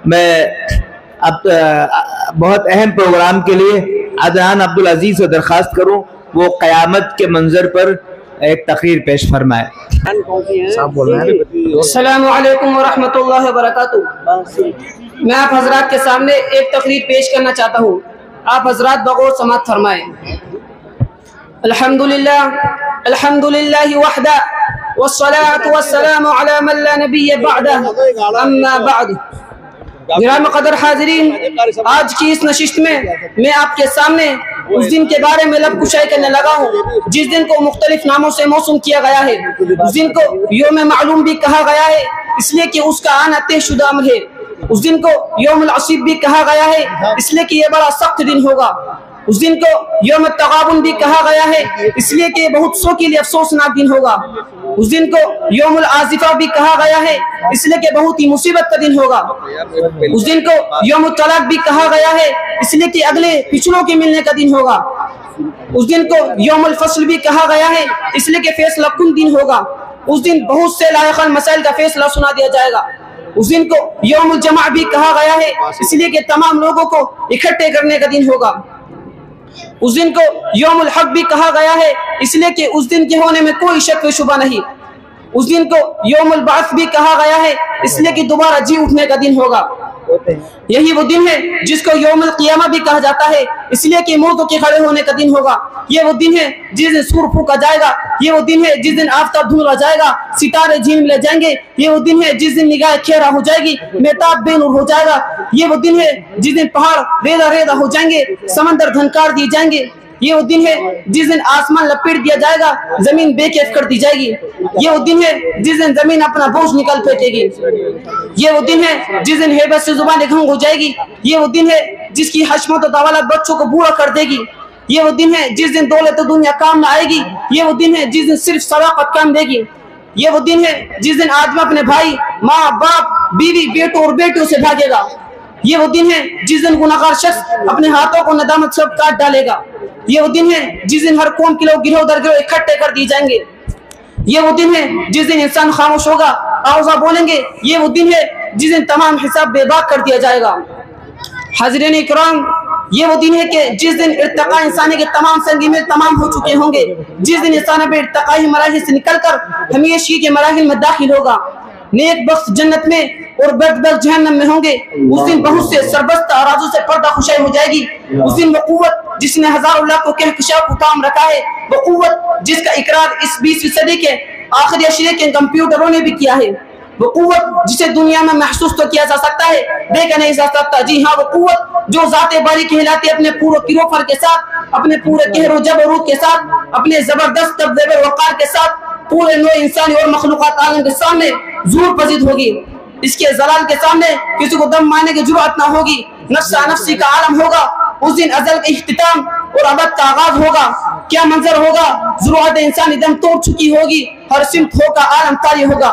میں اب بہت اہم پروگرام کے لیے عدنان عبدالعزیز سے درخواست کروں وہ قیامت کے منظر پر ایک تقریر پیش فرمائے. السلام علیکم ورحمۃ اللہ وبرکاتہ. میں آپ حضرات کے سامنے ایک تقریر پیش کرنا چاہتا ہوں. آپ حضرات بغور سماعت فرمائیں. الحمدللہ وحدہ والصلاة والسلام علی من لا نبی بعدہ اما بعد. گرامی قدر حاضرین، آج کی اس نشست میں آپ کے سامنے اس دن کے بارے میں لب کشائی کرنے لگا ہوں جس دن کو مختلف ناموں سے موسوم کیا گیا ہے. اس دن کو یوم معلوم بھی کہا گیا ہے اس لیے کہ اس کا آنا طے شدہ امر ہے. اس دن کو یوم العصیب بھی کہا گیا ہے اس لیے کہ یہ بڑا سخت دن ہوگا. اس دن کو یوم التغابن بھی کہا گیا ہے اس لیے کہ یہ بہت سو کے لیے افسوسناک دن ہوگا. اس دن کو یوم العازفہ بھی کہا گیا ہے اس لیے کہ بہت ہی مصیبت کا دن ہوگا. اس دن کو یوم الطلاق بھی کہا گیا ہے اس لیے کہ اگلے پچھڑوں کے ملنے کا دن ہوگا. اس دن کو یوم الفصل بھی کہا گیا ہے اس لیے کہ فیصلہ کن دن ہوگا. اس دن بہت سے لائق مسائل کا فیصلہ سنا دیا جائے گا. اس دن کو یوم الجمع بھی کہا گیا ہے اس لیے کہ تمام لوگوں کو اکٹھے کرنے کا دن ہوگا. اس دن کو یوم الحق بھی کہا گیا ہے اس لیے کہ اس دن کے ہونے میں کوئی شک و شبہ نہیں. اس دن کو یوم البعث بھی کہا گیا ہے اس لیے کہ دوبارہ جی اٹھنے کا دن ہوگا. یہی وہ دن ہے جس کو یوم القیامہ بھی کہا جاتا ہے اس لیے کہ مردوں کے کھڑے ہونے کا دن ہوگا. یہ وہ دن ہے جس دن سور پھونکا جائے گا. یہ وہ دن ہے جس دن آفتاب دھندلا جائے گا، ستارے جھیم لے جائیں گے. یہ وہ دن ہے جس دن نگاہ کھیرا ہو جائے گی، مہتاب بے نور ہو جائے گا. یہ وہ دن ہے جس دن پہاڑ ریزہ ریزہ ہو جائیں گے، سمندر دھنکار دیے جائیں گے. یہ وہ دن ہے جس دن آسمان لپیٹ دیا جائے گا، زمین بے کیف کر دی جائے گی. یہ وہ دن ہے جس دن زمین اپنا بوجھ نکل پھینکے گی. یہ وہ دن ہے جس دن ہیبت سے زبان گھنگ ہو جائے گی. یہ وہ دن ہے جس کی حشمت و دولت بچوں کو بوڑھا کر دے گی. یہ وہ دن ہے جس دن دولت دنیا کام نہ آئے گی. یہ وہ دن ہے جس دن صرف صداقت کام دے گی. یہ وہ دن ہے جس دن آدمی اپنے بھائی، ماں، باپ، بیوی، بیٹوں اور بیٹیوں سے بھاگے گا. یہ وہ دن ہے جس دن گناہگار شخص اپنے ہاتھوں کو ندامت سب کاٹ ڈالے گا. یہ وہ دن ہے جس دن ہر قوم کے لوگ گروہ در گروہ اکٹھے کر دی جائیں گے. یہ وہ دن ہے جس دن انسان خاموش ہوگا، آوازہ بولیں گے. یہ وہ دن ہے جس دن تمام حساب بے باک کر دیا جائے گا. حاضرین اکرام، یہ وہ دن ہے کہ جس دن ارتقاء انسانی کے تمام سنگی میں تمام ہو چکے ہوں گے. جس دن انسان اپنے ارتقائی مراحل سے نکل کر ہمیشگی کے مراحل میں داخل ہوگا. نیک بخت جنت میں اور بدبخت جہنم میں ہوں گے. اس دن بہت سے سربستہ آرازوں سے پردہ خوشائی ہو جائے گی. اس دن وہ قوت جس نے ہزاروں لاکھ کو کہکشاؤں کو کام رکھا ہے، وہ قوت جس کا اقرار اس 20ویں صدی کے آخری اشرے کے کمپیوٹروں نے بھی کیا ہے، وہ قوت جسے دنیا میں محسوس تو کیا جا سکتا ہے دیکھا نہیں جا سکتا. جی ہاں، وہ قوت جو ذات باری کہلاتی ہے، اپنے پورے کروفر کے ساتھ، اپنے پورے قہر و جبروت کے ساتھ، اپنے زبردست دبدبے و وقار کے ساتھ پورے نوع انسانی اور مخلوقات عالم کے سامنے زور پذیر ہوگی. اس کے زلال کے سامنے کسی کو دم مارنے کی جرأت نہ ہوگی. نفسا نفسی کا عالم ہوگا. اس دن ازل کا اختتام اور ابد کا آغاز ہوگا. کیا منظر ہوگا! ضرورت انسانی دم توڑ چکی ہوگی، ہر سمت ہو کا عالم طاری ہوگا.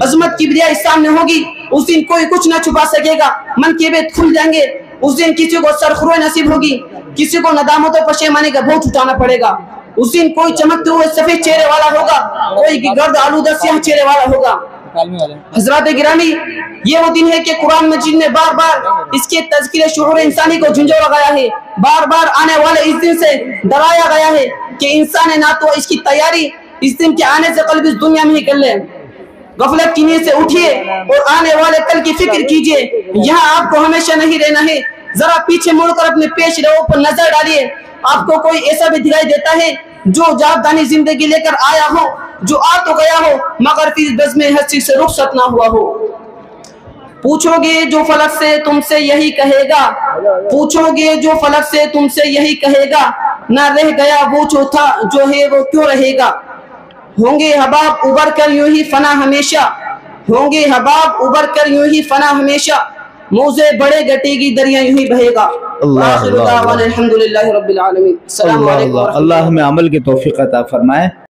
عظمت کی کبریائی سامنے ہوگی. اس دن کوئی کچھ نہ چھپا سکے گا. من کے بید کھل جائیں گے. اس دن کسی کو سرخروئی نصیب ہوگی، کسی کو ندامت و پشیمانی کا بوجھ اٹھانا پڑے گا. اس دن کوئی چمکتے ہوئے سفید چہرے والا ہوگا، کوئی گرد آلودہ سیاہ چہرے والا ہوگا. حضرات گرامی، یہ وہ دن ہے کہ قرآن مجید میں بار بار اس کے تذکیر شعور انسانی کو جھنجھوڑا گیا ہے. بار بار آنے والے اس دن سے ڈرایا گیا ہے کہ انسان نہ تو اس کی تیاری اس دن کے آنے سے قلب اس دنیا میں ہی کر لے. غفلت کی نیند سے اٹھیے اور آنے والے کل کی فکر کیجئے. یہاں آپ کو ہمیشہ نہیں رہنا ہے. ذرا پیچھے مڑ کر اپنے پیش رو پر نظر ڈالیے. آپ کو کوئی ایسا بھی دکھائی دیتا ہے جو جاودانی زندگی لے کر آیا ہو، جو آ تو گیا ہو مگر پھر بزم ہستی سے رخصت نہ ہوا ہو؟ پوچھو گے جو فلک سے تم سے یہی کہے گا، پوچھو گے جو فلک سے تم سے یہی کہے گا، نہ رہ گیا وہ جو تھا جو ہے وہ کیوں رہے گا؟ ہوں گے حباب ابھر کر یوں ہی فنا ہمیشہ، ہوں گے حباب ابھر کر یوں ہی فنا ہمیشہ، موزے بڑے گٹے گی دریا یوں ہی بہے گا. الحمدللہ رب العالمین. السلام علیکم. اللہ ہمیں عمل کی توفیق عطا فرمائے.